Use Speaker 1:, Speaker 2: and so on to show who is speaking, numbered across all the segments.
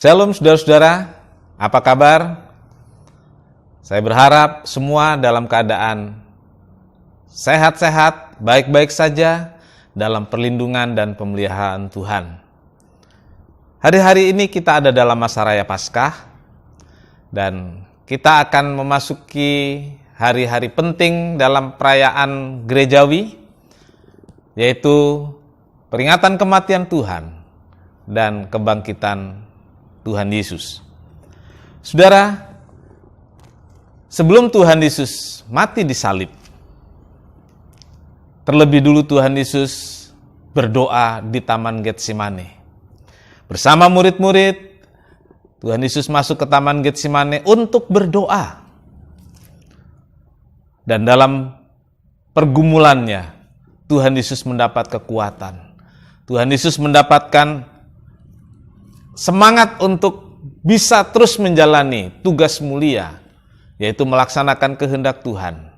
Speaker 1: Shalom saudara-saudara, apa kabar? Saya berharap semua dalam keadaan sehat-sehat, baik-baik saja dalam perlindungan dan pemeliharaan Tuhan. Hari-hari ini kita ada dalam masa raya Paskah dan kita akan memasuki hari-hari penting dalam perayaan gerejawi, yaitu peringatan kematian Tuhan dan kebangkitan Tuhan Yesus. Saudara, sebelum Tuhan Yesus mati di salib, terlebih dulu Tuhan Yesus berdoa di Taman Getsemane. Bersama murid-murid, Tuhan Yesus masuk ke Taman Getsemane untuk berdoa. Dan dalam pergumulannya, Tuhan Yesus mendapat kekuatan. Tuhan Yesus mendapatkan semangat untuk bisa terus menjalani tugas mulia, yaitu melaksanakan kehendak Tuhan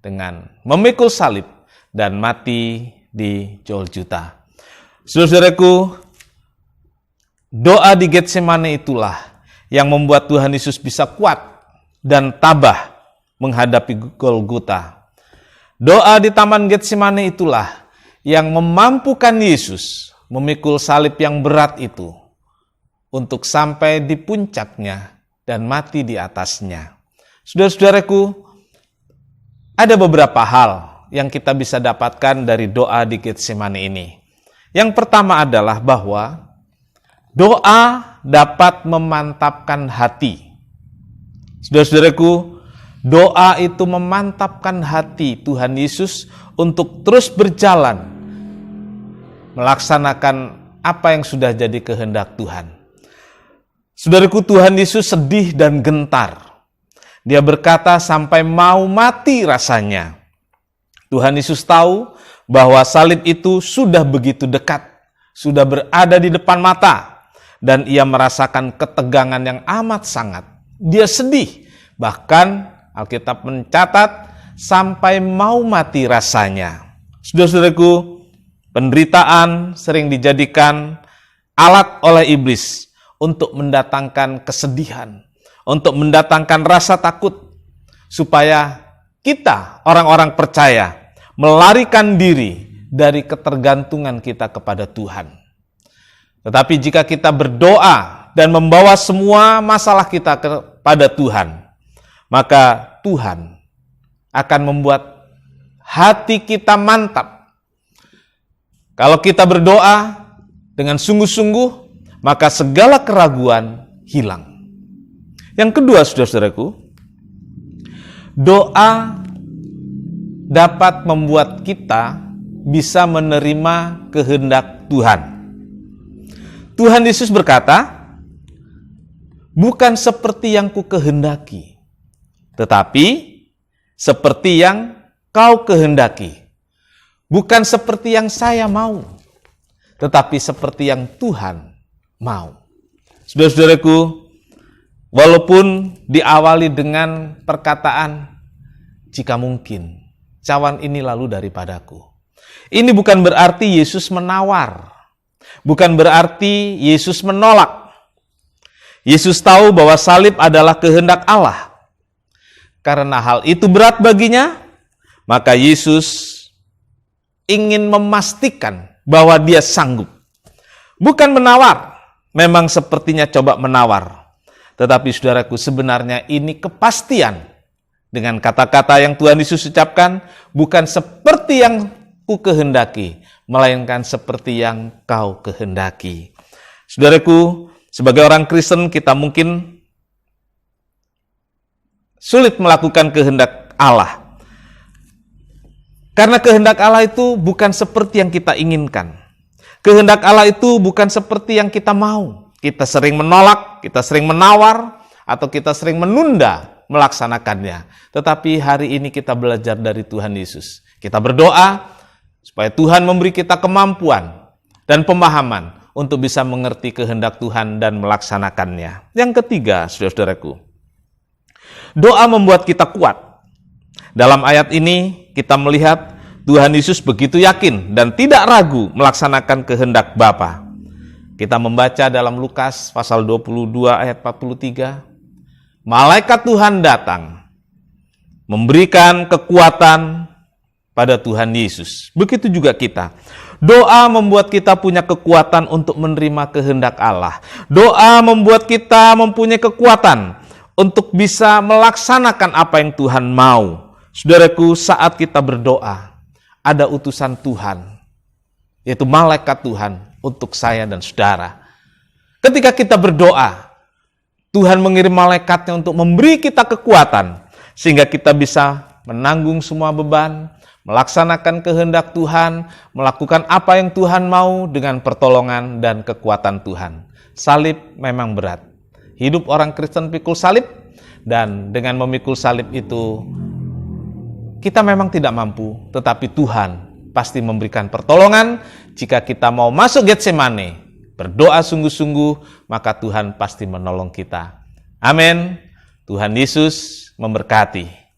Speaker 1: dengan memikul salib dan mati di Golgota. Saudara-saudaraku, doa di Getsemane itulah yang membuat Tuhan Yesus bisa kuat dan tabah menghadapi Golgota. Doa di Taman Getsemane itulah yang memampukan Yesus memikul salib yang berat itu untuk sampai di puncaknya dan mati di atasnya. Saudara-saudaraku, ada beberapa hal yang kita bisa dapatkan dari doa di Getsemane ini. Yang pertama adalah bahwa doa dapat memantapkan hati. Saudara-saudaraku, doa itu memantapkan hati Tuhan Yesus untuk terus berjalan melaksanakan apa yang sudah jadi kehendak Tuhan. Saudaraku, Tuhan Yesus sedih dan gentar. Dia berkata sampai mau mati rasanya. Tuhan Yesus tahu bahwa salib itu sudah begitu dekat, sudah berada di depan mata, dan ia merasakan ketegangan yang amat sangat. Dia sedih, bahkan Alkitab mencatat sampai mau mati rasanya. Saudara-saudaraku, penderitaan sering dijadikan alat oleh iblis untuk mendatangkan kesedihan, untuk mendatangkan rasa takut, supaya kita, orang-orang percaya, melarikan diri dari ketergantungan kita kepada Tuhan. Tetapi jika kita berdoa dan membawa semua masalah kita kepada Tuhan, maka Tuhan akan membuat hati kita mantap. Kalau kita berdoa dengan sungguh-sungguh, maka segala keraguan hilang. Yang kedua, saudara-saudaraku, doa dapat membuat kita bisa menerima kehendak Tuhan. Tuhan Yesus berkata, "Bukan seperti yang ku kehendaki, tetapi seperti yang kau kehendaki. Bukan seperti yang saya mau, tetapi seperti yang Tuhan mau." Saudara-saudaraku, walaupun diawali dengan perkataan, "Jika mungkin, cawan ini lalu daripadaku." Ini bukan berarti Yesus menawar. Bukan berarti Yesus menolak. Yesus tahu bahwa salib adalah kehendak Allah. Karena hal itu berat baginya, maka Yesus ingin memastikan bahwa dia sanggup. Bukan menawar. Memang sepertinya coba menawar. Tetapi saudaraku, sebenarnya ini kepastian. Dengan kata-kata yang Tuhan Yesus ucapkan, bukan seperti yang ku kehendaki, melainkan seperti yang kau kehendaki. Saudaraku, sebagai orang Kristen kita mungkin sulit melakukan kehendak Allah. Karena kehendak Allah itu bukan seperti yang kita inginkan. Kehendak Allah itu bukan seperti yang kita mau. Kita sering menolak, kita sering menawar, atau kita sering menunda melaksanakannya. Tetapi hari ini kita belajar dari Tuhan Yesus. Kita berdoa supaya Tuhan memberi kita kemampuan dan pemahaman untuk bisa mengerti kehendak Tuhan dan melaksanakannya. Yang ketiga, saudara-saudaraku, doa membuat kita kuat. Dalam ayat ini kita melihat Tuhan Yesus begitu yakin dan tidak ragu melaksanakan kehendak Bapa. Kita membaca dalam Lukas pasal 22 ayat 43. Malaikat Tuhan datang memberikan kekuatan pada Tuhan Yesus. Begitu juga kita. Doa membuat kita punya kekuatan untuk menerima kehendak Allah. Doa membuat kita mempunyai kekuatan untuk bisa melaksanakan apa yang Tuhan mau. Saudaraku, saat kita berdoa, ada utusan Tuhan, yaitu malaikat Tuhan untuk saya dan saudara. Ketika kita berdoa, Tuhan mengirim malaikatnya untuk memberi kita kekuatan, sehingga kita bisa menanggung semua beban, melaksanakan kehendak Tuhan, melakukan apa yang Tuhan mau dengan pertolongan dan kekuatan Tuhan. Salib memang berat. Hidup orang Kristen pikul salib, dan dengan memikul salib itu, kita memang tidak mampu, tetapi Tuhan pasti memberikan pertolongan. Jika kita mau masuk Getsemane, berdoa sungguh-sungguh, maka Tuhan pasti menolong kita. Amin. Tuhan Yesus memberkati.